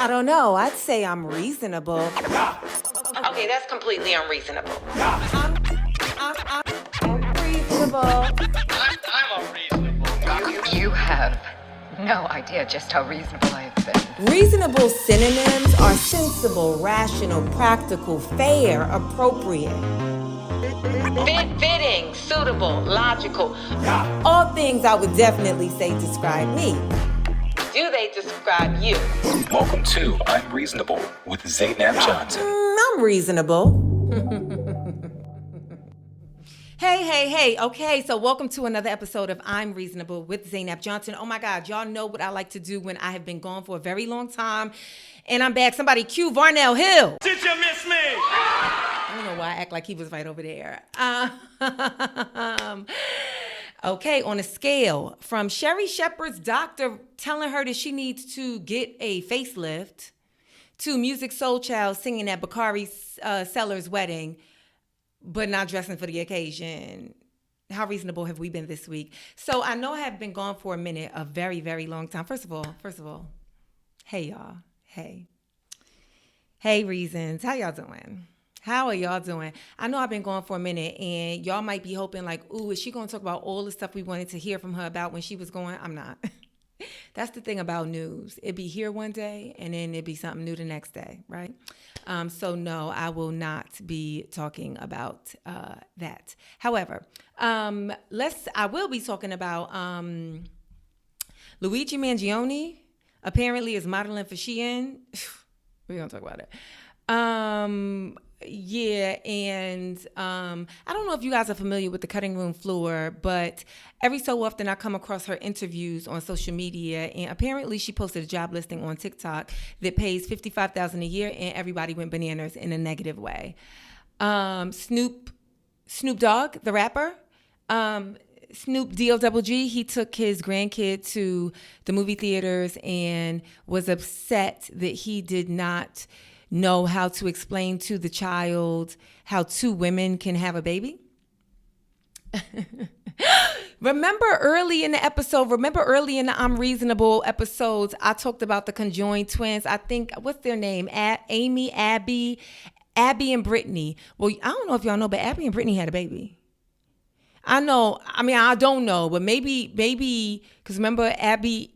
I don't know. I'd say I'm reasonable. Okay, that's completely unreasonable. I'm reasonable. I'm unreasonable. You have no idea just how reasonable I have been. Reasonable synonyms are sensible, rational, practical, fair, appropriate. Fitting, suitable, logical. All things I would definitely say describe me. Do they describe you? Welcome to I'm Reasonable with Zainab Johnson. I'm reasonable. Hey. Okay, so welcome to another episode of I'm Reasonable with Zainab Johnson. Oh my God, y'all know what I like to do when I have been gone for a very long time. And I'm back. Somebody cue Varnell Hill. Did you miss me? I don't know why I act like he was right over there. Okay, on a scale from Sherry Shepherd's doctor telling her that she needs to get a facelift to Music Soul Child singing at Bakari Sellers' wedding, but not dressing for the occasion. How reasonable have we been this week? So I know I have been gone for a minute, a very, very long time. First of all, hey y'all, hey ReaZens, how y'all doing? How are y'all doing? I know I've been gone for a minute, and y'all might be hoping like, ooh, is she going to talk about all the stuff we wanted to hear from her about when she was going? I'm not. That's the thing about news. It'd be here one day, and then it'd be something new the next day, right? So no, I will not be talking about that. However, I will be talking about Luigi Mangioni. Apparently, is modeling for Shein. We're gonna talk about it. Yeah, and I don't know if you guys are familiar with the cutting room floor, but every so often I come across her interviews on social media, and apparently she posted a job listing on TikTok that pays $55,000 a year, and everybody went bananas in a negative way. Snoop Dogg, the rapper, Snoop D-O-G-G, he took his grandkid to the movie theaters and was upset that he did not know how to explain to the child how two women can have a baby. Remember early in the I'm Reasonable episodes, I talked about the Conjoined twins. I think, what's their name? Abby and Brittany. Well, I don't know if y'all know, but Abby and Brittany had a baby. I don't know, but maybe, because remember Abby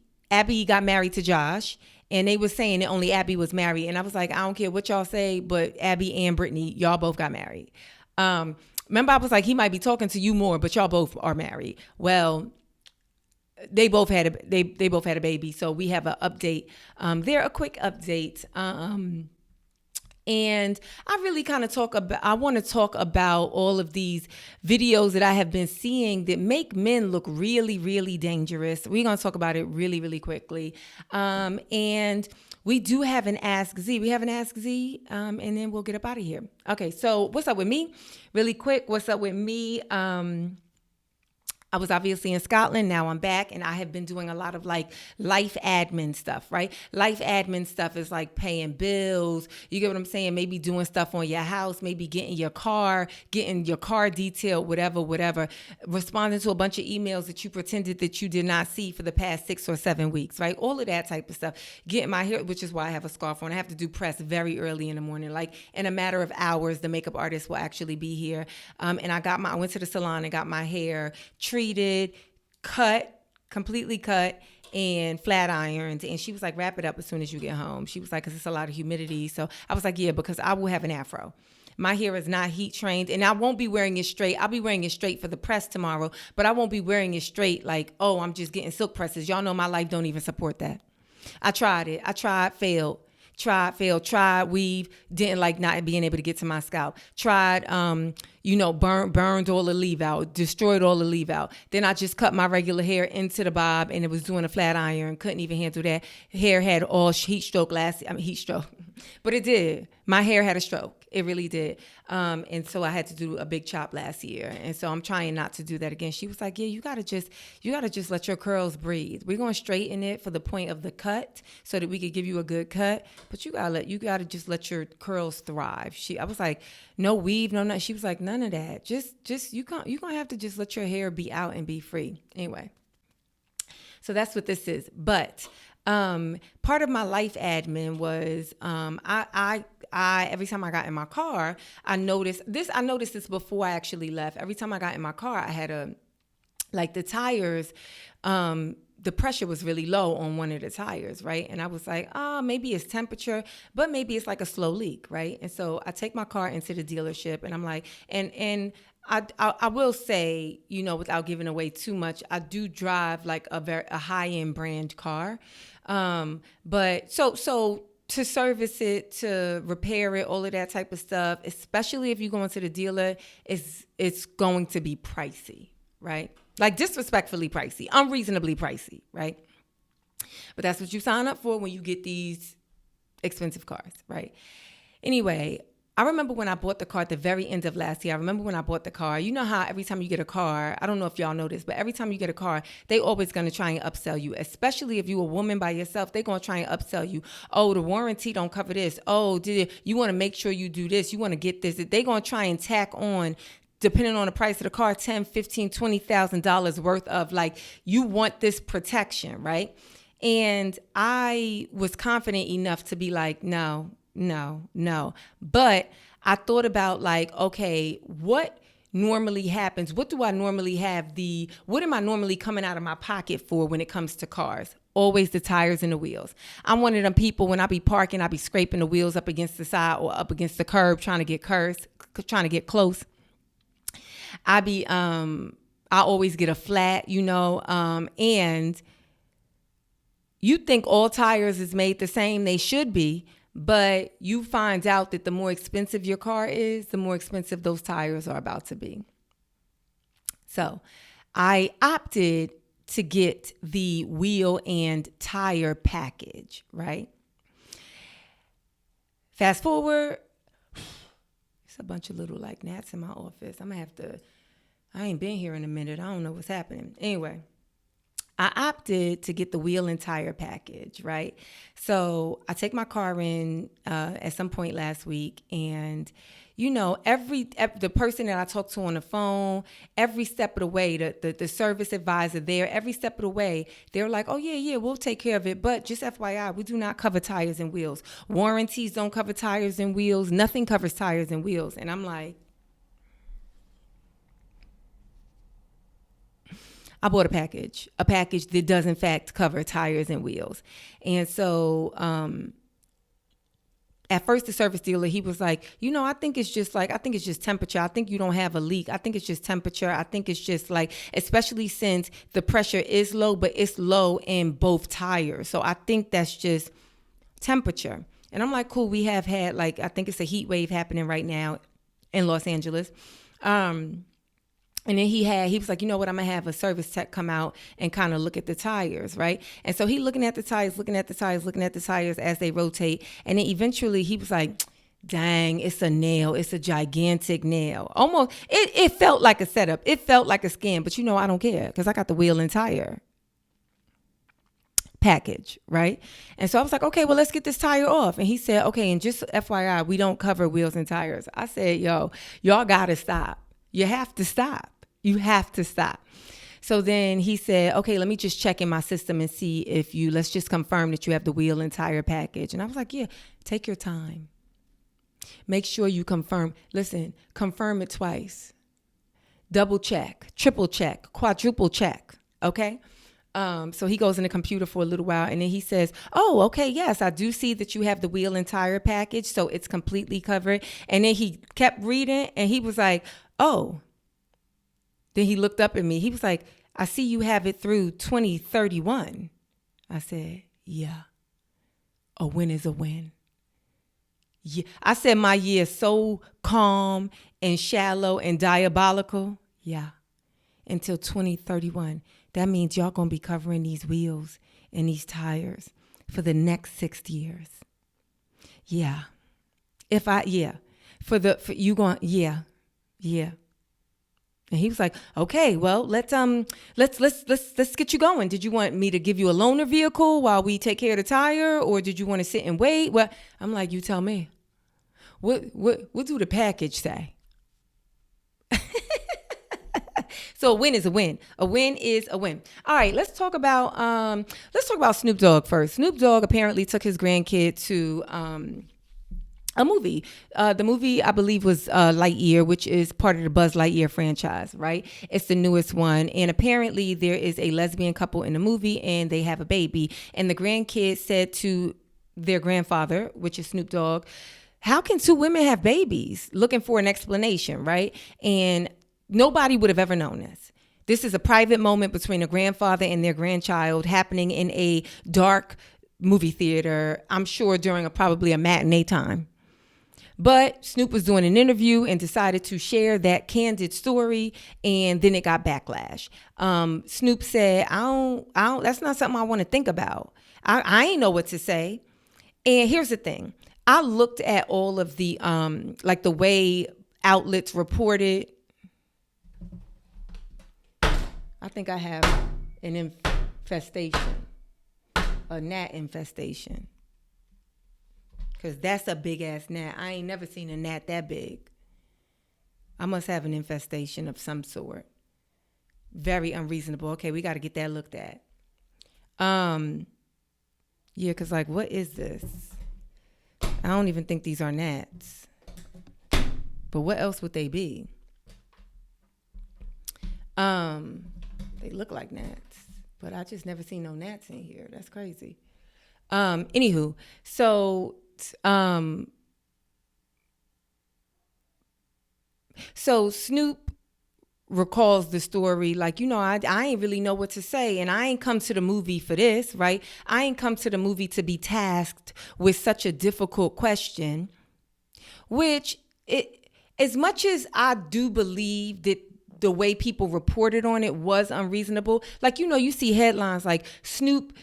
got married to Josh, and they were saying that only Abby was married. And I was like, I don't care what y'all say, but Abby and Brittany, y'all both got married. Remember, I was like, he might be talking to you more, but y'all both are married. Well, they both had a baby. So we have an update. A quick update. And I really kind of I want to talk about all of these videos that I have been seeing that make men look really, really dangerous. We're going to talk about it really, really quickly. And we do have an Ask Z. We have an Ask Z, and then we'll get up out of here. Okay, so what's up with me? Really quick, what's up with me? I was obviously in Scotland. Now I'm back, and I have been doing a lot of like life admin stuff, right? Life admin stuff is like paying bills. You get what I'm saying? Maybe doing stuff on your house, maybe getting your car detailed, whatever. Responding to a bunch of emails that you pretended that you did not see for the past 6 or 7 weeks, right? All of that type of stuff. Getting my hair, which is why I have a scarf on. I have to do press very early in the morning. Like in a matter of hours, the makeup artist will actually be here. And I went to the salon and got my hair treated, completely cut, and flat ironed. And she was like, wrap it up as soon as you get home. She was like, because it's a lot of humidity. So I was like, yeah, because I will have an afro. My hair is not heat trained, and I won't be wearing it straight. I'll be wearing it straight for the press tomorrow, but I won't be wearing it straight like, oh, I'm just getting silk presses. Y'all know my life don't even support that. I tried it. Failed. Tried weave, didn't like not being able to get to my scalp. Tried, burned all the leave out, destroyed all the leave out. Then I just cut my regular hair into the bob, and it was doing a flat iron. Couldn't even handle that. Hair had all heat stroke, but it did. My hair had a stroke. It really did. And so I had to do a big chop last year. And so I'm trying not to do that again. She was like, yeah, you gotta just let your curls breathe. We're gonna straighten it for the point of the cut so that we could give you a good cut. But you gotta just let your curls thrive. I was like, no weave, no nothing. She was like, none of that. Just you're gonna have to just let your hair be out and be free. Anyway. So that's what this is. But Part of my life admin was I every time I got in my car, I noticed this before I actually left. Every time I got in my car, I had the tires, the pressure was really low on one of the tires, right? And I was like, maybe it's temperature, but maybe it's like a slow leak, right? And so I take my car into the dealership, and I'm like, and I will say, without giving away too much, I do drive like a high-end brand car. But so to service it, to repair it, all of that type of stuff, especially if you go into the dealer, it's going to be pricey, right? Like disrespectfully pricey, unreasonably pricey, right? But that's what you sign up for when you get these expensive cars, right? Anyway, I remember when I bought the car at the very end of last year. I remember when I bought the car. You know how every time you get a car, I don't know if y'all know this, but every time you get a car, they always going to try and upsell you, especially if you're a woman by yourself. They're going to try and upsell you. Oh, the warranty don't cover this. Oh, you want to make sure you do this. You want to get this. They're going to try and tack on, depending on the price of the car, $10,000, $15,000, $20,000 worth of, like, you want this protection, right? And I was confident enough to be like, no. But I thought about, like, okay, what normally happens? What do I normally have what am I normally coming out of my pocket for when it comes to cars? Always the tires and the wheels. I'm one of them people, when I be parking, I be scraping the wheels up against the side or up against the curb, trying to get close. I always get a flat, and you think all tires is made the same. They should be, but you find out that the more expensive your car is, the more expensive those tires are about to be. So I opted to get the wheel and tire package, right? Fast forward, it's a bunch of little like gnats in my office. I ain't been here in a minute. I don't know what's happening. Anyway, I opted to get the wheel and tire package, right? So I take my car in at some point last week, and the person that I talked to on the phone, every step of the way, the service advisor there, every step of the way, they're like, oh yeah, we'll take care of it. But just FYI, we do not cover tires and wheels. Warranties don't cover tires and wheels. Nothing covers tires and wheels. And I'm like, I bought a package that does in fact cover tires and wheels. And so at first the service dealer, he was like, I think it's just temperature. I think you don't have a leak. I think it's just temperature. I think it's just like, especially since the pressure is low, but it's low in both tires. So I think that's just temperature. And I'm like, cool. We have had I think it's a heat wave happening right now in Los Angeles. And then he was like, you know what, I'm going to have a service tech come out and kind of look at the tires, right? And so he looking at the tires as they rotate. And then eventually he was like, dang, it's a nail. It's a gigantic nail. Almost, it felt like a setup. It felt like a scam. But I don't care because I got the wheel and tire package, right? And so I was like, okay, well, let's get this tire off. And he said, okay, and just FYI, we don't cover wheels and tires. I said, y'all got to stop. You have to stop. So then he said, okay, let me just check in my system and see let's just confirm that you have the wheel and tire package. And I was like, yeah, take your time. Make sure you confirm. Listen, confirm it twice. Double check, triple check, quadruple check. Okay. So he goes in the computer for a little while, and then he says, oh, okay, yes, I do see that you have the wheel and tire package. So it's completely covered. And then he kept reading, and he was like, oh. Then he looked up at me. He was like, I see you have it through 2031. I said, yeah. A win is a win. Yeah. I said my year is so calm and shallow and diabolical. Yeah. Until 2031. That means y'all going to be covering these wheels and these tires for the next 6 years. Yeah. Yeah. And he was like, okay, well, let's get you going. Did you want me to give you a loaner vehicle while we take care of the tire, or did you want to sit and wait? Well, I'm like, you tell me. What do the package say? So a win is a win. A win is a win. All right, let's talk about Snoop Dogg first. Snoop Dogg apparently took his grandkid to a movie. The movie, I believe, was Lightyear, which is part of the Buzz Lightyear franchise, right? It's the newest one. And apparently there is a lesbian couple in the movie and they have a baby. And the grandkid said to their grandfather, which is Snoop Dogg, how can two women have babies? Looking for an explanation, right? And nobody would have ever known this. This is a private moment between a grandfather and their grandchild happening in a dark movie theater, I'm sure during probably a matinee time. But Snoop was doing an interview and decided to share that candid story, and then it got backlash. Snoop said, I don't, that's not something I want to think about. I ain't know what to say. And here's the thing. I looked at all of the, like the way outlets reported. I think I have an infestation, a gnat infestation. Because that's a big ass gnat. I ain't never seen a gnat that big. I must have an infestation of some sort. Very unreasonable. Okay, we got to get that looked at. Yeah, because like, what is this? I don't even think these are gnats. But what else would they be? They look like gnats. But I just never seen no gnats in here. That's crazy. Anywho, so Snoop recalls the story like, I ain't really know what to say, and I ain't come to the movie for this, right? I ain't come to the movie to be tasked with such a difficult question, which as much as I do believe that the way people reported on it was unreasonable, like, you see headlines like Snoop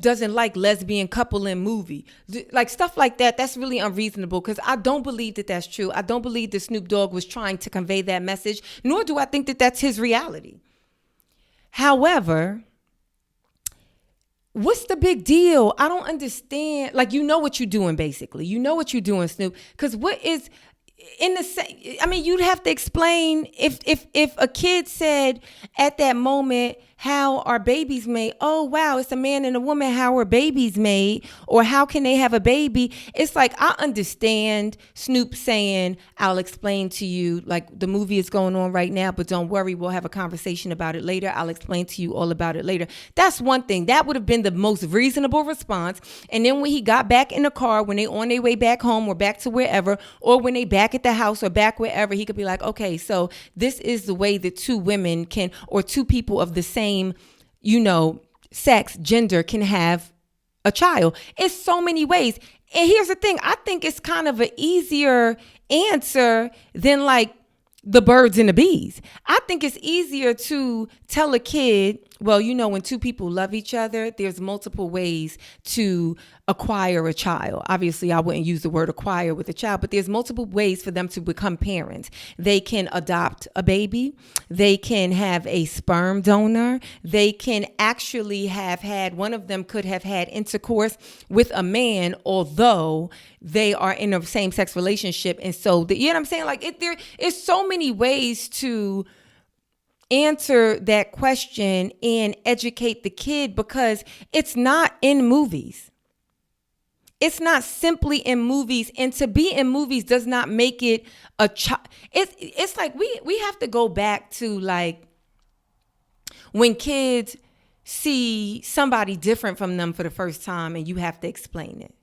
doesn't like lesbian couple in movie. Like stuff like that, that's really unreasonable because I don't believe that that's true. I don't believe that Snoop Dogg was trying to convey that message, nor do I think that that's his reality. However, what's the big deal? I don't understand. Like, you know what you're doing, basically. You know what you're doing, Snoop. Because what is... you'd have to explain if a kid said at that moment, how are babies made? Oh, wow, it's a man and a woman. How are babies made? Or how can they have a baby? It's like, I understand Snoop saying, I'll explain to you, like the movie is going on right now, but don't worry, we'll have a conversation about it later. I'll explain to you all about it later. That's one thing. That would have been the most reasonable response. And then when he got back in the car, when they on their way back home or back to wherever, or when they back at the house or back wherever, he could be like, okay, so this is the way that two women can, or two people of the same, sex, gender can have a child. It's so many ways. And here's the thing. I think it's kind of an easier answer than like the birds and the bees. I think it's easier to tell a kid, well, when two people love each other, there's multiple ways to acquire a child. Obviously, I wouldn't use the word acquire with a child, but there's multiple ways for them to become parents. They can adopt a baby. They can have a sperm donor. They can actually one of them could have had intercourse with a man, although they are in a same-sex relationship. And so, you know what I'm saying? Like, there is so many ways to answer that question and educate the kid, because it's not in movies. It's not simply in movies, and to be in movies does not make it a child. It's like we have to go back to like when kids see somebody different from them for the first time, and you have to explain it.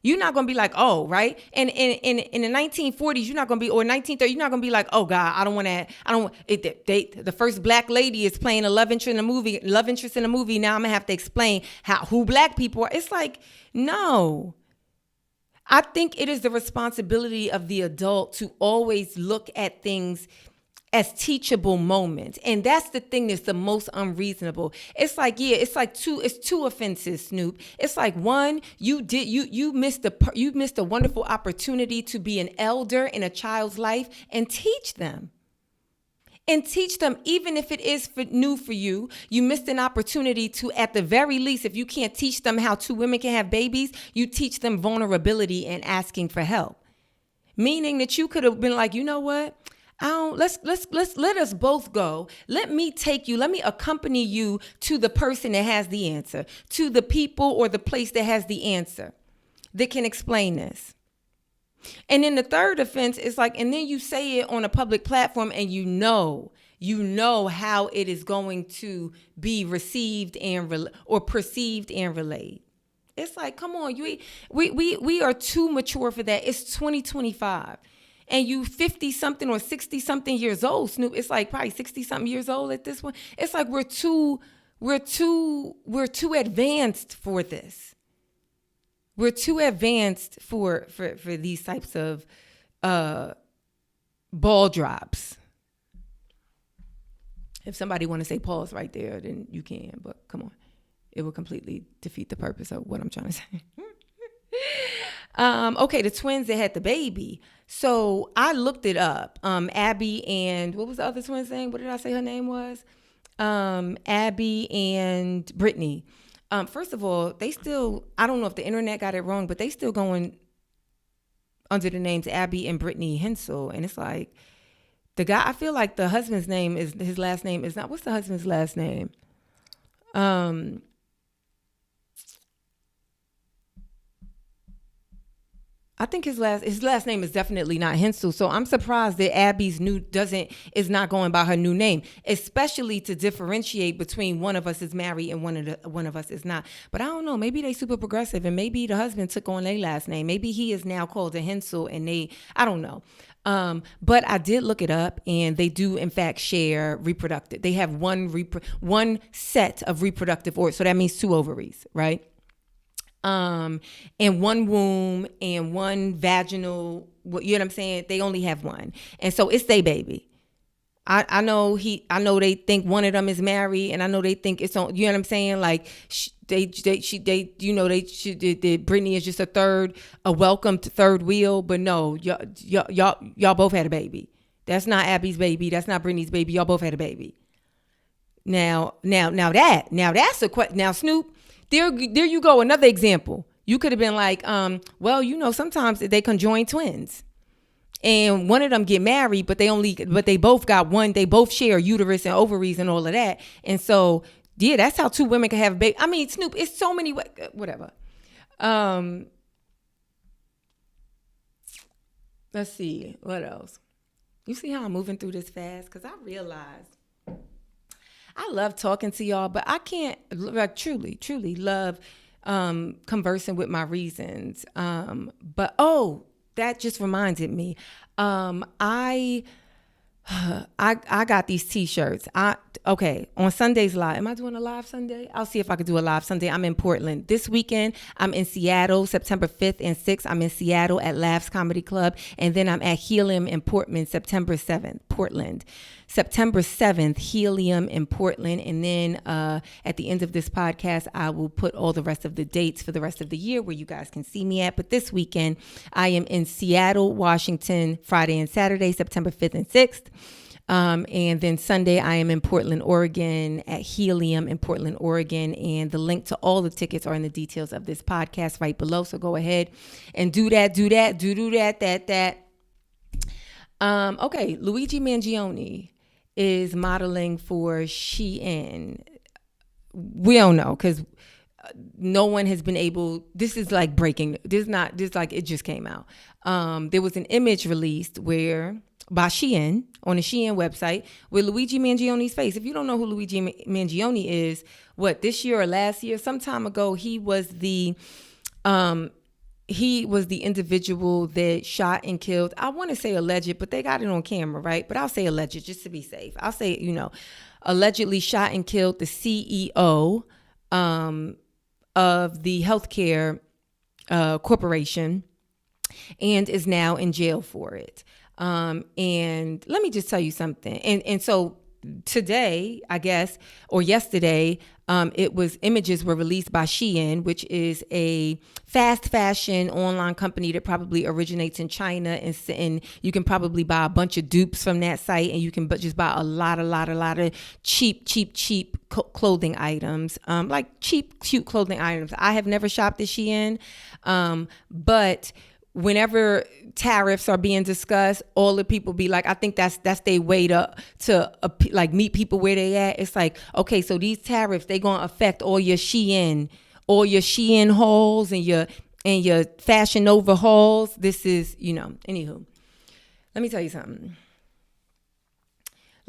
You're not gonna be like, oh, right? And in the 1940s, you're not gonna be, or 1930s, you're not gonna be like, oh God, the first black lady is playing a love interest in a movie. Now I'm gonna have to explain who black people are. It's like, no. I think it is the responsibility of the adult to always look at things as teachable moments. And that's the thing that's the most unreasonable. It's like, it's two offenses, Snoop. It's like, one, you missed a wonderful opportunity to be an elder in a child's life and teach them. Even if it is new for you, you missed an opportunity to, at the very least, if you can't teach them how two women can have babies, you teach them vulnerability and asking for help. Meaning that you could have been like, you know what? Let's let us both go. Let me take you, let me accompany you to the person that has the answer, to the people or the place that has the answer that can explain this. And then the third offense is like, and then you say it on a public platform and you know how it is going to be received and or perceived and relayed. It's like, come on, we are too mature for that. It's 2025. And you 50 something or 60 something years old, Snoop. It's like probably 60 something years old at this one. It's like we're too advanced for this. We're too advanced for these types of ball drops. If somebody want to say pause right there, then you can. But come on, it will completely defeat the purpose of what I'm trying to say. Okay, the twins that had the baby. So I looked it up. Abby and what was the other twin's name? What did I say her name was? Abby and Brittany. First of all, they still, I don't know if the internet got it wrong, but they still going under the names Abby and Brittany Hensel. And it's like, the guy, I feel like the husband's name is, his last name is not, what's the husband's last name? I think his last name is definitely not Hensel. So I'm surprised that Abby's is not going by her new name, especially to differentiate between one of us is married and one of us is not. But I don't know, maybe they super progressive and maybe the husband took on their last name. Maybe he is now called a Hensel and I don't know. But I did look it up and they do in fact share reproductive. They have one set of reproductive organs. So that means 2 ovaries, right? And 1 womb and 1 vaginal, you know what I'm saying? They only have 1. And so it's their baby. I know they think one of them is married and I know they think it's on, you know what I'm saying? Like Brittany is just a welcome to third wheel, but no, y'all both had a baby. That's not Abby's baby. That's not Brittany's baby. Y'all both had a baby. Now that's a question. Now Snoop, there you go. Another example. You could have been like, sometimes they conjoined twins and one of them get married, but they both got one. They both share uterus and ovaries and all of that. And so, yeah, that's how 2 women can have a baby. I mean, Snoop, it's so many ways, whatever. Let's see. What else? You see how I'm moving through this fast? Because I realized I love talking to y'all, but I can't truly love conversing with my ReaZens. But that just reminded me. I got these T-shirts. On Sunday's live. Am I doing a live Sunday? I'll see if I could do a live Sunday. I'm in Portland. This weekend, I'm in Seattle, September 5th and 6th. I'm in Seattle at Laughs Comedy Club. And then I'm at Helium in Portland, September 7th, Portland. September 7th, Helium in Portland. And then at the end of this podcast, I will put all the rest of the dates for the rest of the year where you guys can see me at. But this weekend, I am in Seattle, Washington, Friday and Saturday, September 5th and 6th. And then Sunday, I am in Portland, Oregon at Helium in Portland, Oregon. And the link to all the tickets are in the details of this podcast right below. So go ahead and do that. Okay, Luigi Mangioni is modeling for Shein. We don't know because no one has been able. This is like breaking. It just came out. There was an image released by Shein on the Shein website with Luigi Mangioni's face. If you don't know who Luigi Mangioni is, this year or last year, some time ago, he was the individual that shot and killed. I want to say alleged, but they got it on camera, right? But I'll say alleged just to be safe. I'll say, allegedly shot and killed the CEO of the healthcare corporation and is now in jail for it. And let me just tell you something. And so today, I guess, or yesterday, images were released by Shein, which is a fast fashion online company that probably originates in China, and you can probably buy a bunch of dupes from that site, and you can just buy a lot of cheap clothing items, like cheap, cute clothing items. I have never shopped at Shein, but whenever tariffs are being discussed, all the people be like, I think that's their way to like meet people where they at. It's like, okay, so these tariffs, they gonna affect all your Shein hauls and your Fashion Nova hauls. This is, anywho, let me tell you something.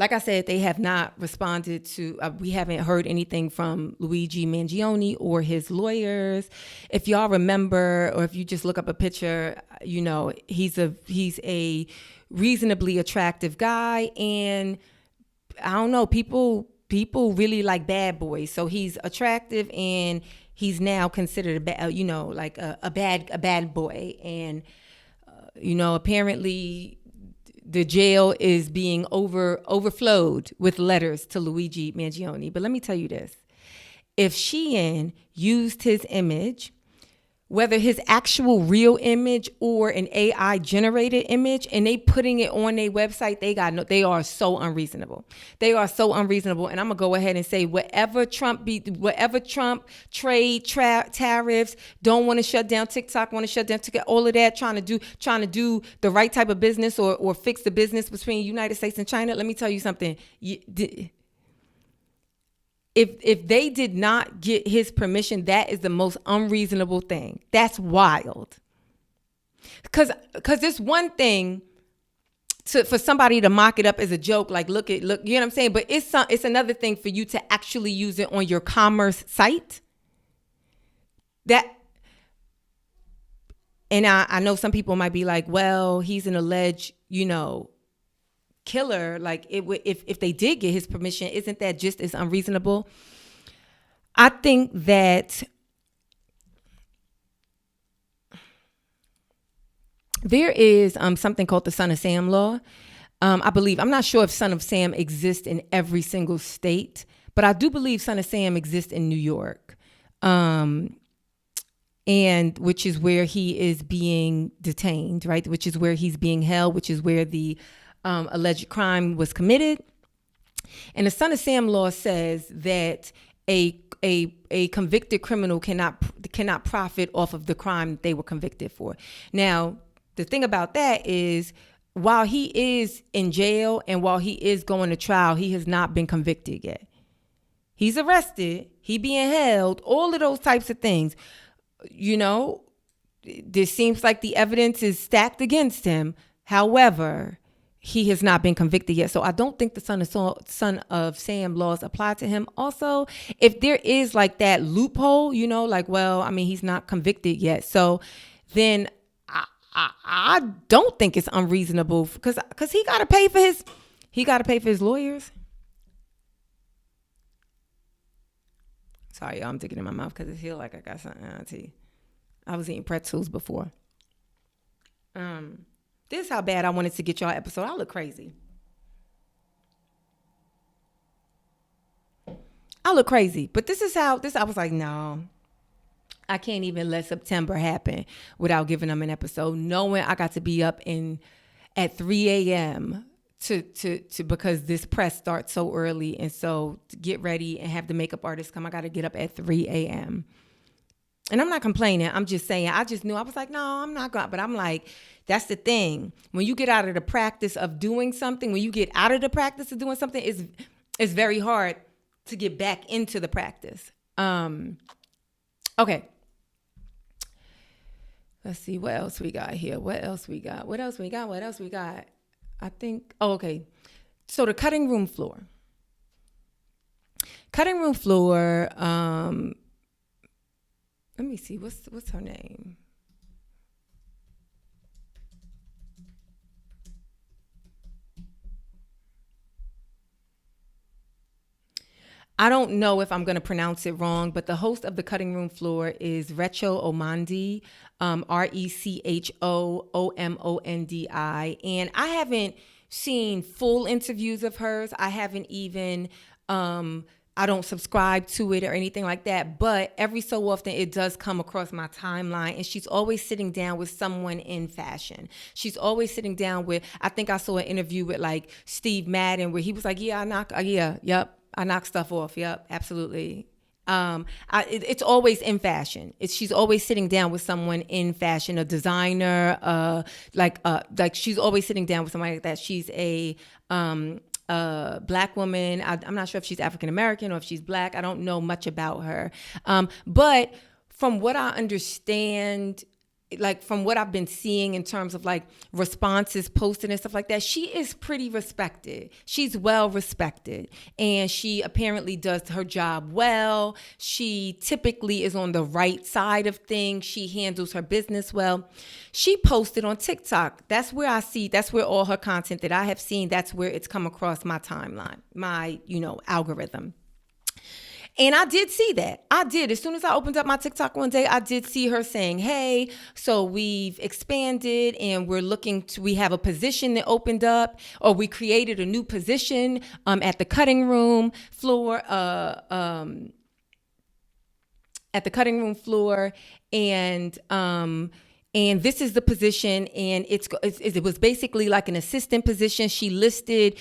Like I said, they have not responded to, we haven't heard anything from Luigi Mangioni or his lawyers. If y'all remember, or if you just look up a picture, he's a reasonably attractive guy. And I don't know, people really like bad boys. So he's attractive and he's now considered a bad boy. And, apparently the jail is being overflowed with letters to Luigi Mangioni. But let me tell you this. If Shein used his image, whether his actual real image or an AI generated image, and they putting it on their website, they are so unreasonable. They are so unreasonable. And I'm gonna go ahead and say whatever Trump trade tariffs, don't want to shut down TikTok, want to shut down TikTok, all of that, trying to do the right type of business or fix the business between United States and China. Let me tell you something. If they did not get his permission, that is the most unreasonable thing. That's wild. Because it's one thing for somebody to mock it up as a joke, like look, you know what I'm saying? But it's another thing for you to actually use it on your commerce site. And I know some people might be like, well, he's an alleged, killer. Like if they did get his permission, isn't that just as unreasonable? I think that there is something called the Son of Sam law. I'm not sure if Son of Sam exists in every single state, but I do believe Son of Sam exists in New York, and which is where he is being detained, right? Which is where he's being held, which is where the alleged crime was committed. And the Son of Sam law says that a convicted criminal cannot profit off of the crime they were convicted for. Now, the thing about that is, while he is in jail and while he is going to trial, he has not been convicted yet. He's arrested, he being held, all of those types of things. This seems like the evidence is stacked against him. However, he has not been convicted yet. So I don't think the Son of Sam laws apply to him. Also, if there is like that loophole, he's not convicted yet. So then I don't think it's unreasonable because he got to pay for his lawyers. Sorry, y'all, I'm digging in my mouth because it feels like I got something on tea. I was eating pretzels before. This is how bad I wanted to get y'all episode. I look crazy. But I was like, no, I can't even let September happen without giving them an episode, knowing I got to be up at 3 a.m. to because this press starts so early. And so to get ready and have the makeup artist come, I got to get up at 3 a.m. And I'm not complaining. I'm just saying, I just knew. I was like, no, I'm not going to. But I'm like, that's the thing. When you get out of the practice of doing something, it's very hard to get back into the practice. Okay. Let's see. What else we got here? What else we got? I think, okay. So the cutting room floor. Let me see. What's her name? I don't know if I'm going to pronounce it wrong, but the host of the cutting room floor is Recho Omondi, RechoOmondi. And I haven't seen full interviews of hers. I haven't even, I don't subscribe to it or anything like that, but every so often it does come across my timeline, and she's always sitting down with someone in fashion. She's always sitting down with, I think I saw an interview with like Steve Madden where he was like, I knock stuff off. Yep, absolutely. It's always in fashion. She's always sitting down with someone in fashion, a designer, like she's always sitting down with somebody like that. She's a Black woman. I'm not sure if she's African American or if she's Black. I don't know much about her. But from what I understand, like from what I've been seeing in terms of like responses posted and stuff like that, she is pretty respected. She's well respected, and she apparently does her job well. She typically is on the right side of things. She handles her business well. She posted on TikTok. That's where all her content that I have seen, that's where it's come across my timeline, my, algorithm. And I did see that. I did. As soon as I opened up my TikTok one day, I did see her saying, hey, so we've expanded and we have a position that opened up, or we created a new position at the cutting room floor, and this is the position, and it was basically like an assistant position. She listed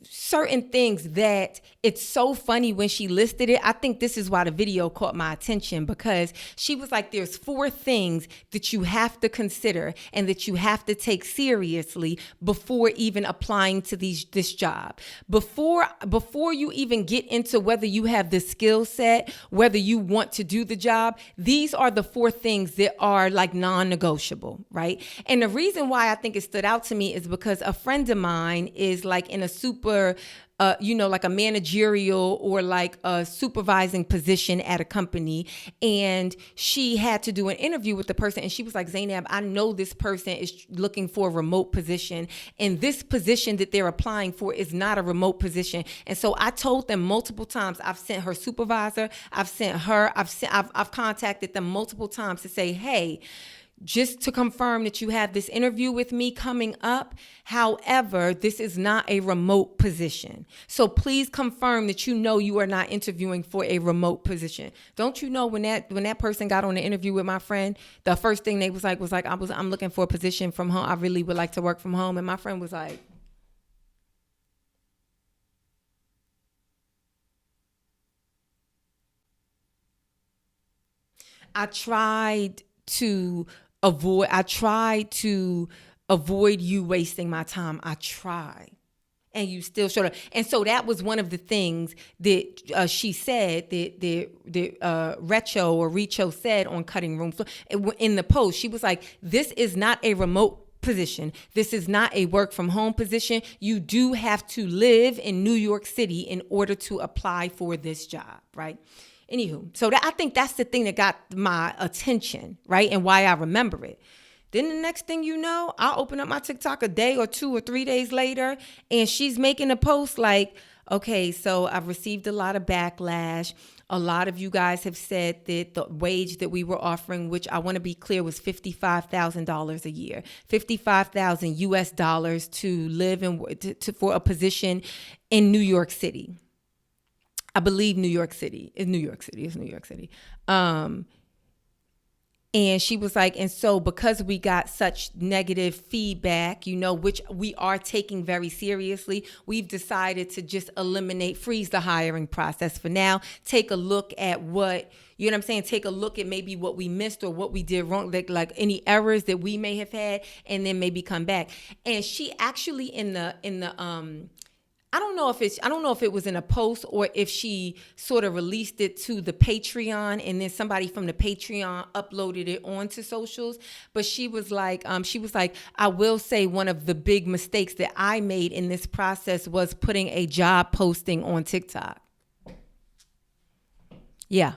certain things that it's so funny when she listed it. I think this is why the video caught my attention, because she was like, there's 4 things that you have to consider and that you have to take seriously before even applying to this job. Before you even get into whether you have the skill set, whether you want to do the job, these are the 4 things that are like non-negotiable, right? And the reason why I think it stood out to me is because a friend of mine is like in a super like a managerial or like a supervising position at a company. And she had to do an interview with the person. And she was like, Zainab, I know this person is looking for a remote position. And this position that they're applying for is not a remote position. And so I told them multiple times, I've sent her supervisor, I've contacted them multiple times to say, hey, just to confirm that you have this interview with me coming up. However, this is not a remote position. So please confirm that you are not interviewing for a remote position. Don't you know when that person got on the interview with my friend, the first thing they was like, I'm looking for a position from home. I really would like to work from home. And my friend was like, I tried to avoid you wasting my time. I tried. And you still showed up. And so that was one of the things that she said that Recho said on Cutting Room Floor. In the post, she was like, this is not a remote position. This is not a work from home position. You do have to live in New York City in order to apply for this job, right? Anywho, so I think that's the thing that got my attention, right? And why I remember it. Then the next thing you know, I'll open up my TikTok a day or 2 or 3 days later, and she's making a post like, okay, so I've received a lot of backlash. A lot of you guys have said that the wage that we were offering, which I want to be clear was $55,000 a year, $55,000 US to live in for a position in New York City. I believe New York City. It's New York City. And she was like, and so because we got such negative feedback, which we are taking very seriously, we've decided to just freeze the hiring process for now. Take a look at take a look at maybe what we missed or what we did wrong, like any errors that we may have had, and then maybe come back. And she actually in the I don't know if it was in a post or if she sort of released it to the Patreon and then somebody from the Patreon uploaded it onto socials. But she was like, I will say one of the big mistakes that I made in this process was putting a job posting on TikTok. Yeah.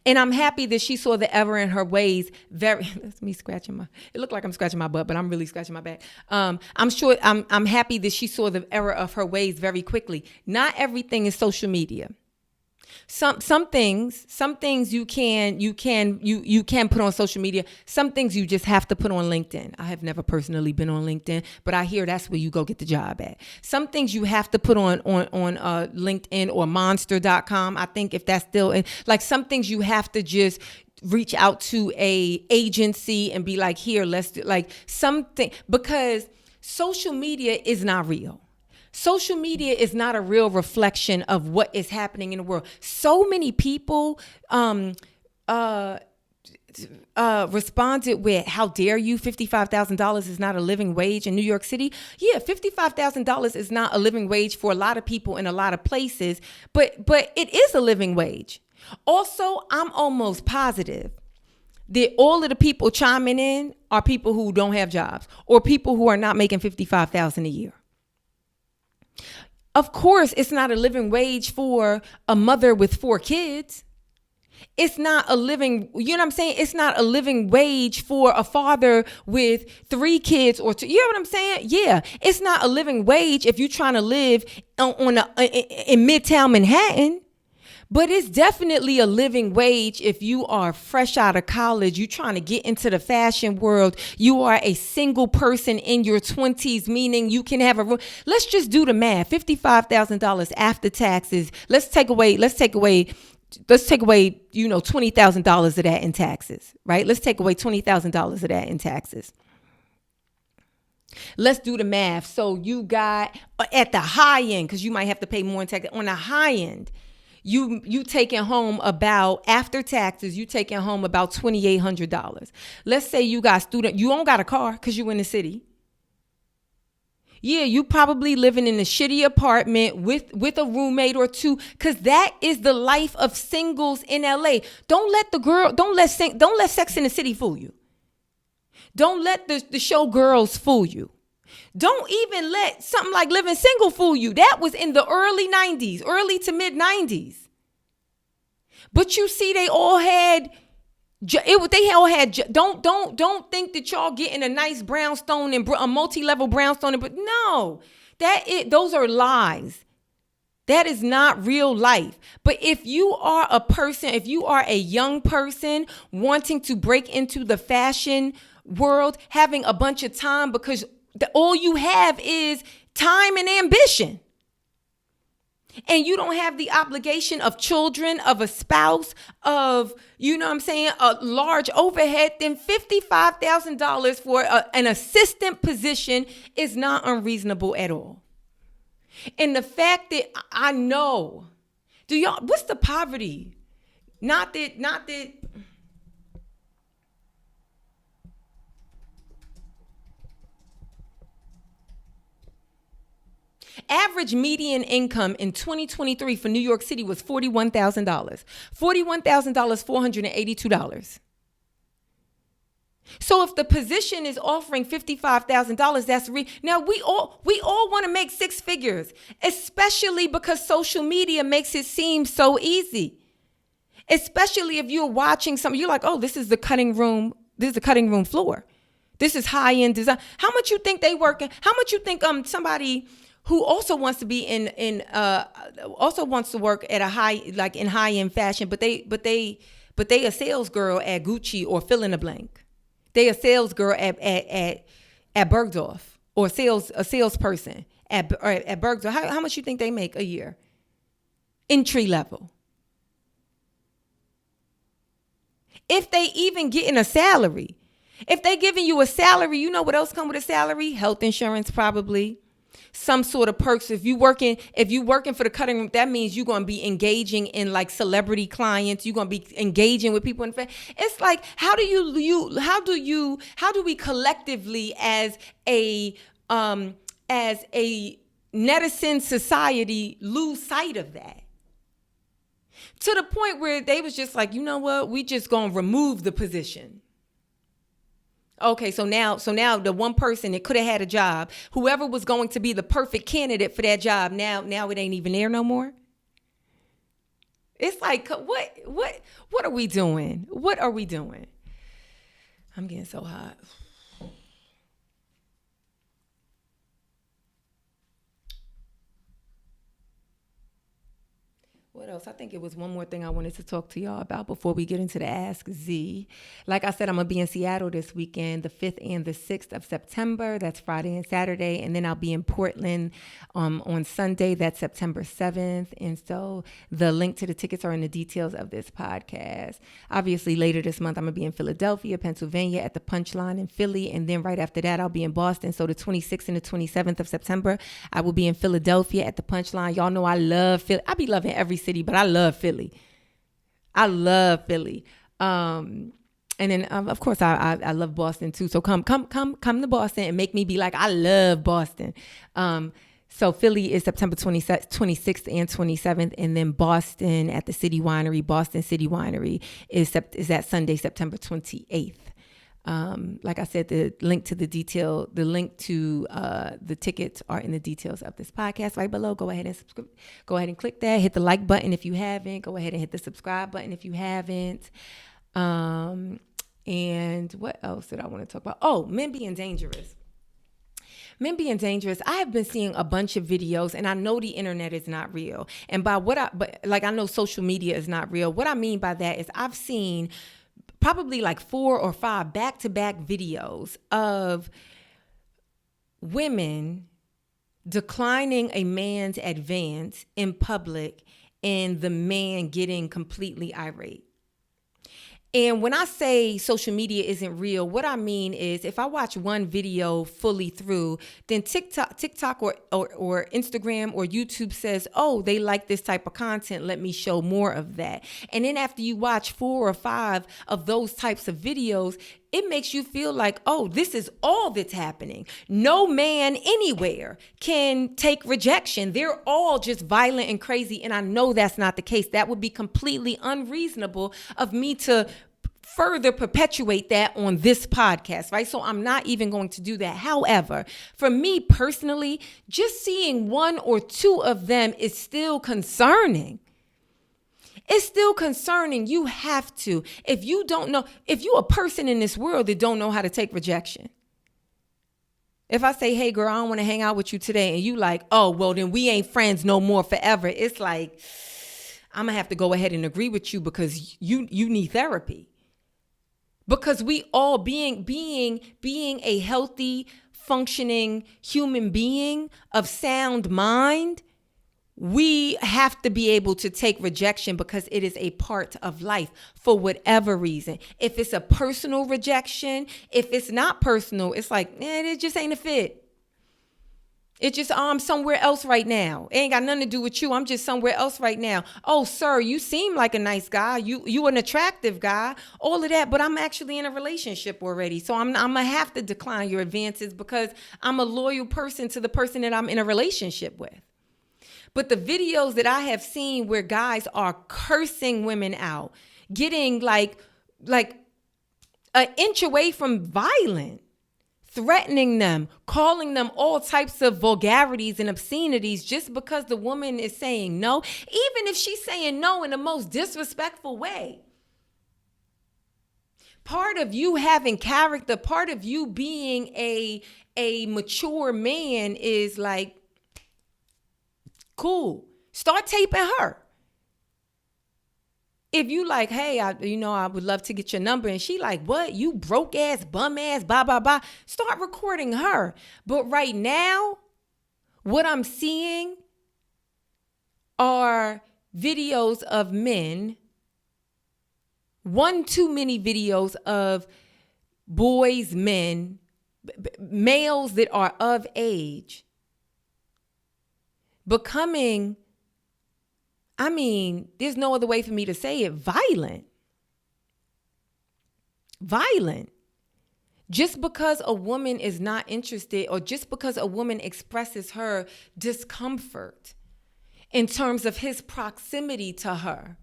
And I'm happy that she saw the error in her ways. That's me scratching it looked like I'm scratching my butt, but I'm really scratching my back. I'm happy that she saw the error of her ways very quickly. Not everything is social media. Some things you can put on social media. Some things you just have to put on LinkedIn. I have never personally been on LinkedIn, but I hear that's where you go get the job at. Some things you have to put on LinkedIn or monster.com. I think if that's still in, like some things you have to just reach out to a agency and be like, here, let's do like something, because social media is not real. Social media is not a real reflection of what is happening in the world. So many people responded with, how dare you, $55,000 is not a living wage in New York City. Yeah, $55,000 is not a living wage for a lot of people in a lot of places, but it is a living wage. Also, I'm almost positive that all of the people chiming in are people who don't have jobs or people who are not making $55,000 a year. Of course, it's not a living wage for a mother with 4 kids. It's not a living, you know what I'm saying? It's not a living wage for a father with 3 kids or 2. You know what I'm saying? Yeah. It's not a living wage if you're trying to live in Midtown Manhattan. But it's definitely a living wage if you are fresh out of college, you're trying to get into the fashion world, you are a single person in your 20s, meaning you can have a room. Let's just do the math. $55,000 after taxes. Let's take away, $20,000 of that in taxes, right? Let's take away $20,000 of that in taxes. Let's do the math. So you got at the high end, because you might have to pay more in tax. On the high end, you taking home about, after taxes, you taking home about $2,800. Let's say you got you don't got a car because you in the city. Yeah, you probably living in a shitty apartment with a roommate or 2, because that is the life of singles in LA. Don't let Sex in the City fool you. Don't let the show Girls fool you. Don't even let something like Living Single fool you. That was in the early 90s, early to mid 90s. But you see, they all had. Don't think that y'all getting a nice brownstone and a multi-level brownstone, but no, those are lies. That is not real life. But if you are a young person wanting to break into the fashion world, having a bunch of time because all you have is time and ambition, and you don't have the obligation of children, of a spouse, of, you know what I'm saying, a large overhead, then $55,000 for an assistant position is not unreasonable at all. And the fact that I know, what's the poverty? Not that. Average median income in 2023 for New York City was $41,000. $41,482. So if the position is offering $55,000, that's now we all want to make 6 figures, especially because social media makes it seem so easy. Especially if you're watching something, you're like, oh, this is the cutting room. This is the cutting room floor. This is high-end design. How much you think they working? How much you think somebody who also wants to be also wants to work at a high-end fashion, but they a sales girl at Gucci or fill in the blank. They a sales girl at Bergdorf, or a salesperson at Bergdorf. How much you think they make a year? Entry level. If they even getting a salary. If they giving you a salary, you know what else come with a salary? Health insurance, probably. Some sort of perks. If you working for the cutting room, that means you're going to be engaging in like celebrity clients. You're going to be engaging with people in fact. It's like, how do we collectively as a netizen society lose sight of that? To the point where they was just like, you know what? We just going to remove the position. Okay, so now the one person that could have had a job, whoever was going to be the perfect candidate for that job, now it ain't even there no more. It's like, what are we doing? What are we doing? I'm getting so hot. What else? I think it was one more thing I wanted to talk to y'all about before we get into the Ask Z. Like I said, I'm going to be in Seattle this weekend, the 5th and the 6th of September. That's Friday and Saturday. And then I'll be in Portland on Sunday. That's September 7th. And so the link to the tickets are in the details of this podcast. Obviously, later this month, I'm going to be in Philadelphia, Pennsylvania at the Punchline in Philly. And then right after that, I'll be in Boston. So the 26th and the 27th of September, I will be in Philadelphia at the Punchline. Y'all know I love Philly. I be loving every city, but I love Philly. I love Philly. And then, of course, I love Boston too. So come to Boston and make me be like, I love Boston. So Philly is September 26th and 27th. And then Boston at the City Winery, Boston City Winery is that Sunday, September 28th. Like I said, the link to the tickets are in the details of this podcast right below. Go ahead and subscribe. Go ahead and click that. Hit the like button if you haven't. Go ahead and hit the subscribe button if you haven't. And what else did I want to talk about? Oh, men being dangerous. Men being dangerous. I have been seeing a bunch of videos, and I know the internet is not real. And I know social media is not real. What I mean by that is I've seen probably like 4 or 5 back-to-back videos of women declining a man's advance in public and the man getting completely irate. And when I say social media isn't real, what I mean is if I watch one video fully through, then TikTok or Instagram or YouTube says, oh, they like this type of content. Let me show more of that. And then after you watch 4 or 5 of those types of videos, it makes you feel like, oh, this is all that's happening. No man anywhere can take rejection. They're all just violent and crazy. And I know that's not the case. That would be completely unreasonable of me to further perpetuate that on this podcast, right? So I'm not even going to do that. However, for me personally, just seeing 1 or 2 of them is still concerning. It's still concerning. You have to. If you don't know, if you're a person in this world that don't know how to take rejection. If I say, hey, girl, I don't want to hang out with you today. And you like, oh, well, then we ain't friends no more forever. It's like, I'm going to have to go ahead and agree with you because you need therapy. Because we all being a healthy, functioning human being of sound mind, we have to be able to take rejection because it is a part of life for whatever reason. If it's a personal rejection, if it's not personal, it's like, it just ain't a fit. It's just, I'm somewhere else right now. It ain't got nothing to do with you. I'm just somewhere else right now. Oh, sir, you seem like a nice guy. You an attractive guy. All of that, but I'm actually in a relationship already. So I'm going to have to decline your advances because I'm a loyal person to the person that I'm in a relationship with. But the videos that I have seen where guys are cursing women out, getting like an inch away from violent, threatening them, calling them all types of vulgarities and obscenities just because the woman is saying no, even if she's saying no in the most disrespectful way. Part of you having character, part of you being a mature man is like, cool. Start taping her. If you like, hey, I would love to get your number. And she like, what? You broke ass, bum ass, blah, blah, blah. Start recording her. But right now, what I'm seeing are videos of men, one too many videos of boys, men, males that are of age becoming, there's no other way for me to say it, violent. Just because a woman is not interested or just because a woman expresses her discomfort in terms of his proximity to her.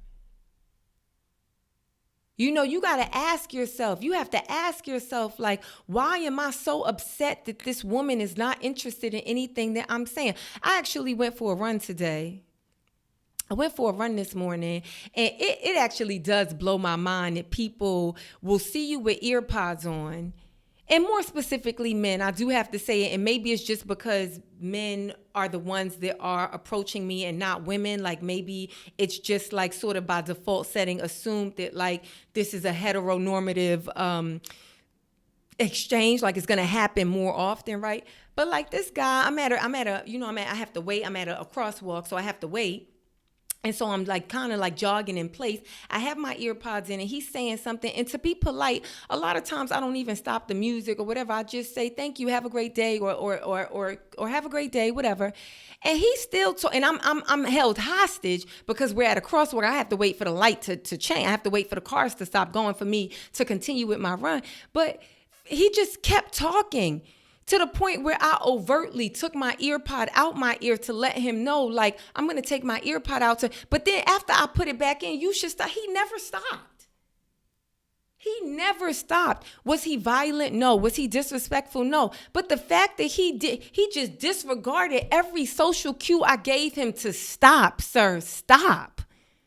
You got to ask yourself, you have to ask yourself, like, why am I so upset that this woman is not interested in anything that I'm saying? I actually went for a run today. I went for a run this morning, and it actually does blow my mind that people will see you with ear pods on and more specifically men, I do have to say it, and maybe it's just because men are the ones that are approaching me and not women. Like maybe it's just like sort of by default setting assumed that like this is a heteronormative exchange, like it's gonna happen more often, right? But like this guy, I have to wait. I'm at a crosswalk, so I have to wait. And so I'm like kind of like jogging in place. I have my ear pods in and he's saying something. And to be polite, a lot of times I don't even stop the music or whatever. I just say, thank you, have a great day, or have a great day, whatever. And he's still and I'm held hostage because we're at a crosswalk. I have to wait for the light to change. I have to wait for the cars to stop going for me to continue with my run. But he just kept talking, to the point where I overtly took my ear pod out my ear to let him know, like, I'm going to take my ear pod out. But then after I put it back in, you should stop. He never stopped. He never stopped. Was he violent? No. Was he disrespectful? No. But the fact that he just disregarded every social cue I gave him to stop, sir. Stop.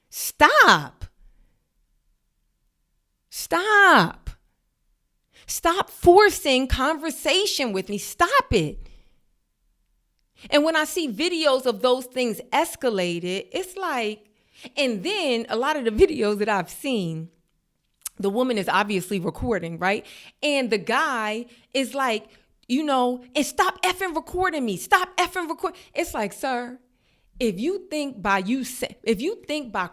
Stop. Stop. Stop forcing conversation with me. Stop it. And when I see videos of those things escalated, it's like, and then a lot of the videos that I've seen, the woman is obviously recording, right? And the guy is like, and stop effing recording me. Stop effing recording. It's like, sir, if you think by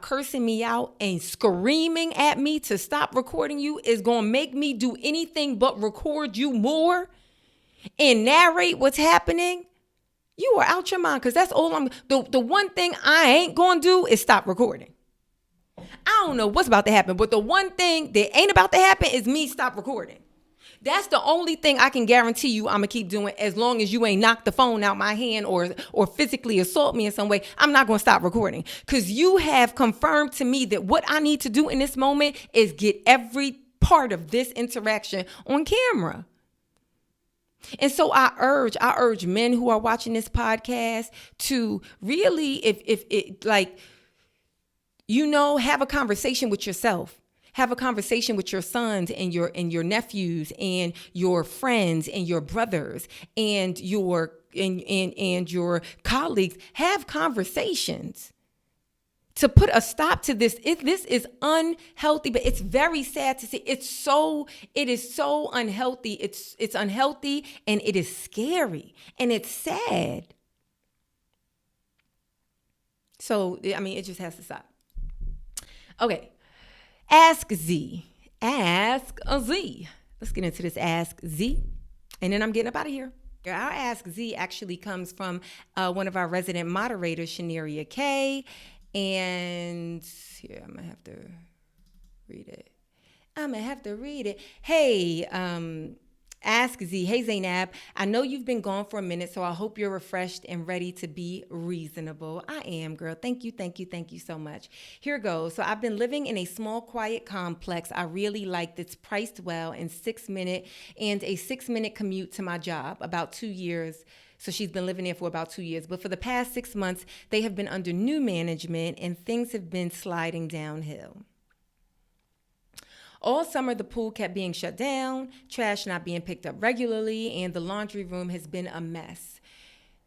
cursing me out and screaming at me to stop recording you is going to make me do anything but record you more and narrate what's happening, you are out your mind. Because that's all the one thing I ain't going to do is stop recording. I don't know what's about to happen, but the one thing that ain't about to happen is me stop recording. That's the only thing I can guarantee you I'm going to keep doing, as long as you ain't knock the phone out my hand or physically assault me in some way. I'm not going to stop recording, because you have confirmed to me that what I need to do in this moment is get every part of this interaction on camera. And so I urge men who are watching this podcast to really, have a conversation with yourself. Have a conversation with your sons and your nephews and your friends and your brothers and your colleagues. Have conversations to put a stop to this. This is unhealthy, but it's very sad to see. It is so unhealthy. It's unhealthy, and it is scary, and it's sad. So, it just has to stop. Okay. Ask Z. Ask a Z. Let's get into this Ask Z, and then I'm getting up out of here. Our Ask Z actually comes from one of our resident moderators, Shaneria K. And here, I'm going to have to read it. Hey, Ask Z. Hey, Zainab. I know you've been gone for a minute, so I hope you're refreshed and ready to be reasonable. I am, girl. Thank you so much. Here goes. So I've been living in a small, quiet complex I really like that's priced well and a 6-minute commute to my job, about 2 years. So she's been living there for about 2 years. But for the past 6 months, they have been under new management and things have been sliding downhill. All summer, the pool kept being shut down, trash not being picked up regularly, and the laundry room has been a mess.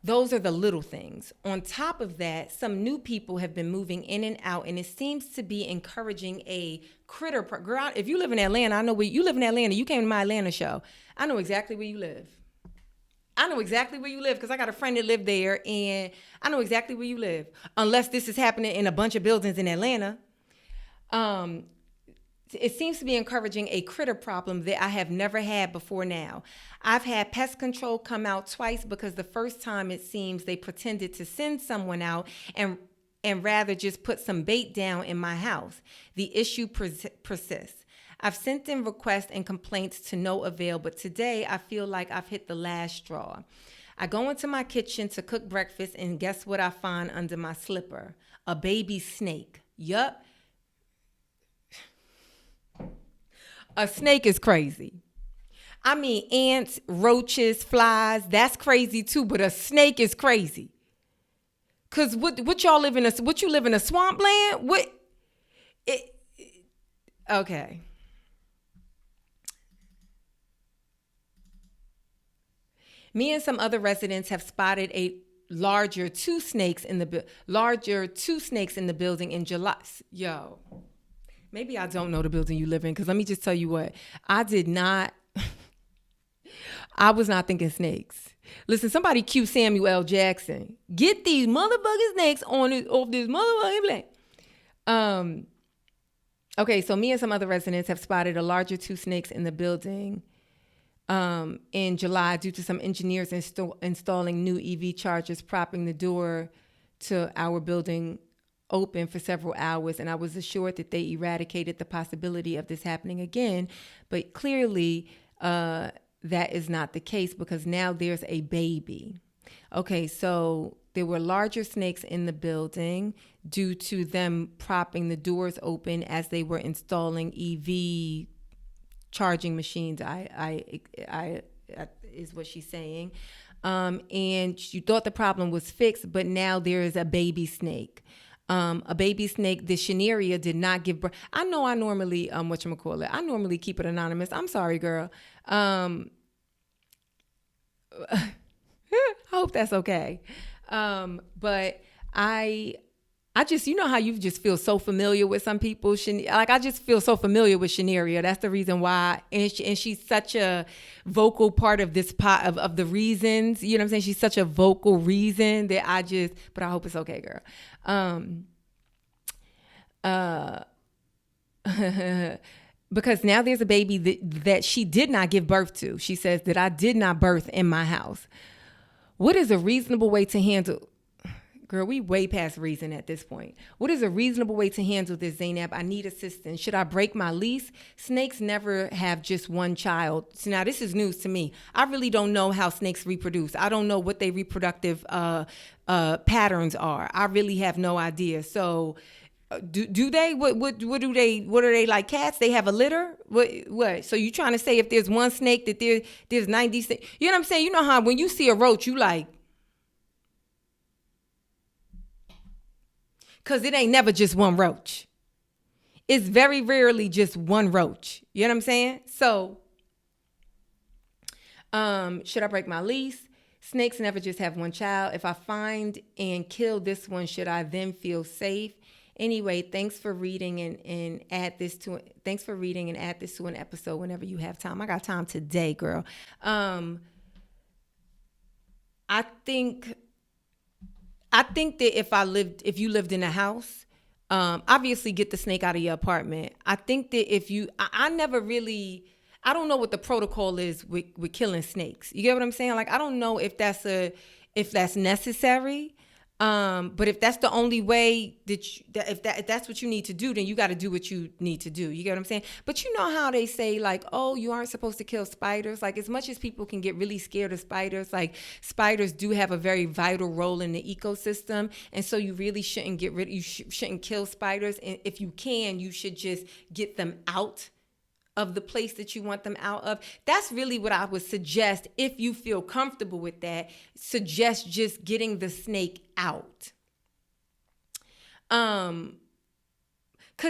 Those are the little things. On top of that, some new people have been moving in and out, and it seems to be encouraging a critter. Girl, if you live in Atlanta, I know where you live in Atlanta. You came to my Atlanta show. I know exactly where you live. Because I got a friend that lived there, and I know exactly where you live. Unless this is happening in a bunch of buildings in Atlanta. It seems to be encouraging a critter problem that I have never had before now. I've had pest control come out twice because the first time it seems they pretended to send someone out and rather just put some bait down in my house. The issue persists. I've sent in requests and complaints to no avail, but today I feel like I've hit the last straw. I go into my kitchen to cook breakfast, and guess what I find under my slipper? A baby snake. Yup. A snake is crazy. Ants, roaches, flies, that's crazy too, but a snake is crazy. Cause what you live in a swampland? Okay. Me and some other residents have spotted a larger two snakes in the building in July. Yo, maybe I don't know the building you live in, because let me just tell you what, I was not thinking snakes. Listen, somebody cue Samuel L. Jackson. Get these motherfucking snakes off this motherfucking plane. Okay, so me and some other residents have spotted a larger two snakes in the building in July due to some engineers installing new EV chargers, propping the door to our building open for several hours. And I was assured that they eradicated the possibility of this happening again. But clearly, that is not the case, because now there's a baby. Okay, so there were larger snakes in the building due to them propping the doors open as they were installing EV charging machines. I is what she's saying. And she thought the problem was fixed, but now there is a baby snake. A baby snake. The Shein did not give birth. I know I normally, I normally keep it anonymous. I'm sorry, girl. I hope that's okay. But I just, you know how you just feel so familiar with some people. Like, I just feel so familiar with Shein. That's the reason why. And she's such a vocal part of this pot of the reasons. You know what I'm saying? She's such a vocal reason that but I hope it's okay, girl. Because now there's a baby that she did not give birth to. She says that I did not birth in my house. What is a reasonable way to handle? Girl, we way past reason at this point. What is a reasonable way to handle this, Zainab? I need assistance. Should I break my lease? Snakes never have just one child. So now this is news to me. I really don't know how snakes reproduce. I don't know what their reproductive patterns are. I really have no idea. So do they? What do they? What are they, like cats? They have a litter? What? So you trying to say if there's one snake that there's 90 snakes? You know what I'm saying? You know how when you see a roach, you like, because it ain't never just one roach. It's very rarely just one roach. You know what I'm saying? So, should I break my lease? Snakes never just have one child. If I find and kill this one, should I then feel safe? Anyway, thanks for reading and add this to an episode whenever you have time. I got time today, girl. I think that if you lived in a house, obviously get the snake out of your apartment. I think that I don't know what the protocol is with killing snakes. You get what I'm saying? Like, I don't know if that's necessary. But if that's the only way if that's what you need to do, then you got to do what you need to do. You get what I'm saying? But you know how they say, like, oh, you aren't supposed to kill spiders. Like, as much as people can get really scared of spiders, like, spiders do have a very vital role in the ecosystem. And so you really shouldn't shouldn't kill spiders. And if you can, you should just get them out of the place that you want them out of. That's really what I would suggest. If you feel comfortable with that, suggest just getting the snake out. Cause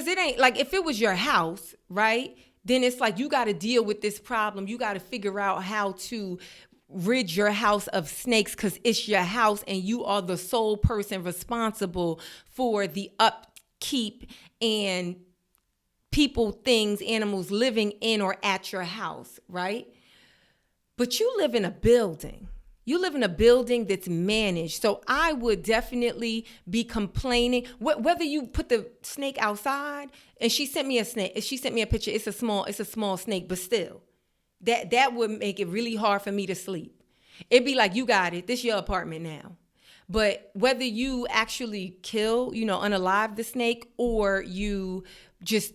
it ain't like, if it was your house, right? Then it's like, you got to deal with this problem. You got to figure out how to rid your house of snakes, because it's your house and you are the sole person responsible for the upkeep and people, things, animals living in or at your house, right? But you live in a building. You live in a building that's managed. So I would definitely be complaining. Whether you put the snake outside, and she sent me a snake. She sent me a picture. It's a small snake, but still, that would make it really hard for me to sleep. It'd be like, you got it. This your apartment now. But whether you actually kill, unalive the snake, or you just,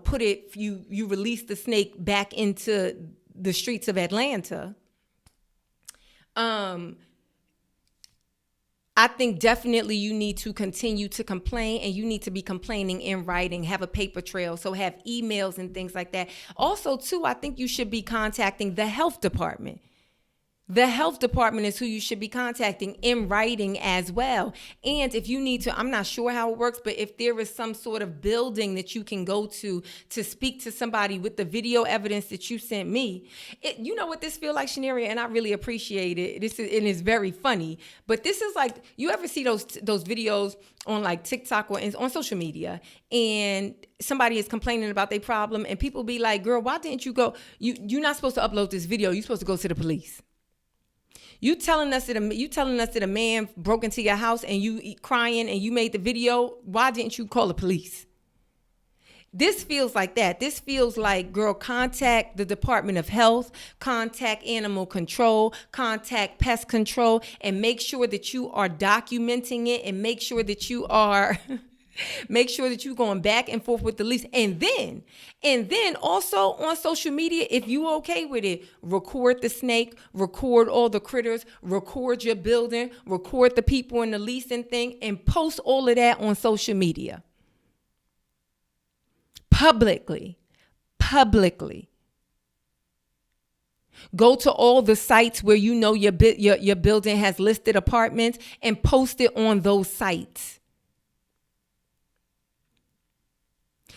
put it, you release the snake back into the streets of Atlanta, I think definitely you need to continue to complain, and you need to be complaining in writing, have a paper trail, so have emails and things like that. Also, too, I think you should be contacting the health department. The health department is who you should be contacting in writing as well. And if you need to, I'm not sure how it works, but if there is some sort of building that you can go to speak to somebody with the video evidence that you sent me, you know what this feel like, Shaneria, and I really appreciate it. And it's very funny. But this is like, you ever see those videos on like TikTok or on social media, and somebody is complaining about their problem, and people be like, girl, why didn't you go? You're not supposed to upload this video. You're supposed to go to the police. You telling us that a man broke into your house and you crying and you made the video. Why didn't you call the police? This feels like that. This feels like, girl, contact the Department of Health, contact Animal Control, contact Pest Control, and make sure that you are documenting it, and make sure that you are you're going back and forth with the lease. And then also on social media, if you okay with it, record the snake, record all the critters, record your building, record the people in the leasing thing, and post all of that on social media. Publicly. Go to all the sites where you know your building has listed apartments and post it on those sites.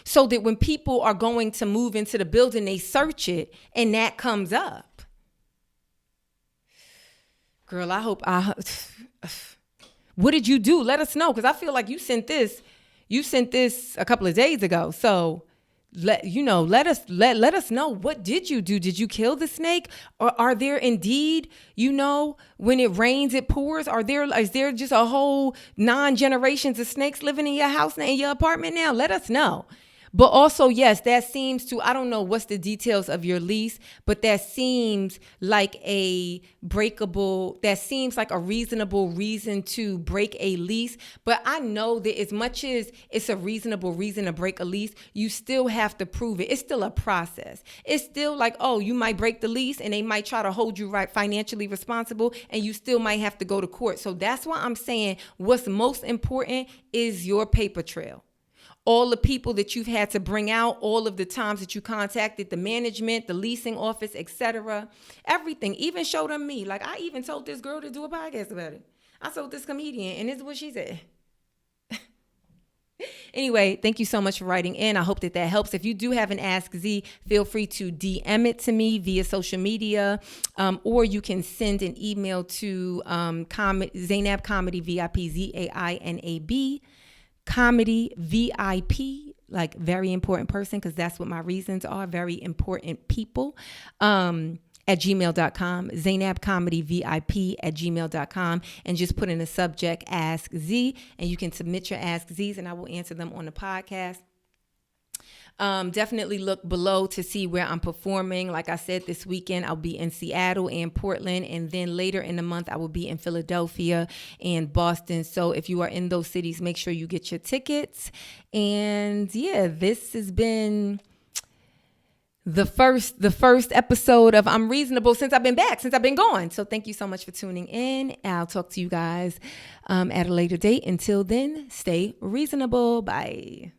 So that when people are going to move into the building, they search it and that comes up. Girl, what did you do? Let us know, because I feel like you sent this a couple of days ago. So let us know, what did you do? Did you kill the snake? Or are there indeed, when it rains, it pours? Is there just a whole 9 generations of snakes living in your house, in your apartment now? Let us know. But also, yes, that seems to, I don't know what's the details of your lease, but that seems like a reasonable reason to break a lease. But I know that as much as it's a reasonable reason to break a lease, you still have to prove it. It's still a process. It's still like, oh, you might break the lease and they might try to hold you financially responsible, and you still might have to go to court. So that's why I'm saying what's most important is your paper trail. All the people that you've had to bring out, all of the times that you contacted the management, the leasing office, etc. Everything. Even show them me. Like, I even told this girl to do a podcast about it. I told this comedian, and this is what she said. Anyway, thank you so much for writing in. I hope that helps. If you do have an Ask Z, feel free to DM it to me via social media, or you can send an email to Zainab Comedy VIP, ZAINAB. Comedy VIP, like very important person, because that's what my reasons are, very important people, at gmail.com, Zainab Comedy VIP at gmail.com, and just put in the subject Ask Z, and you can submit your Ask Z's and I will answer them on the podcast. Definitely look below to see where I'm performing. Like I said, this weekend I'll be in Seattle and Portland, and then later in the month I will be in Philadelphia and Boston. So if you are in those cities, make sure you get your tickets. And yeah, this has been the first episode of I'm Reasonable since I've been back, since I've been gone. So thank you so much for tuning in. I'll talk to you guys at a later date. Until then, stay reasonable. Bye.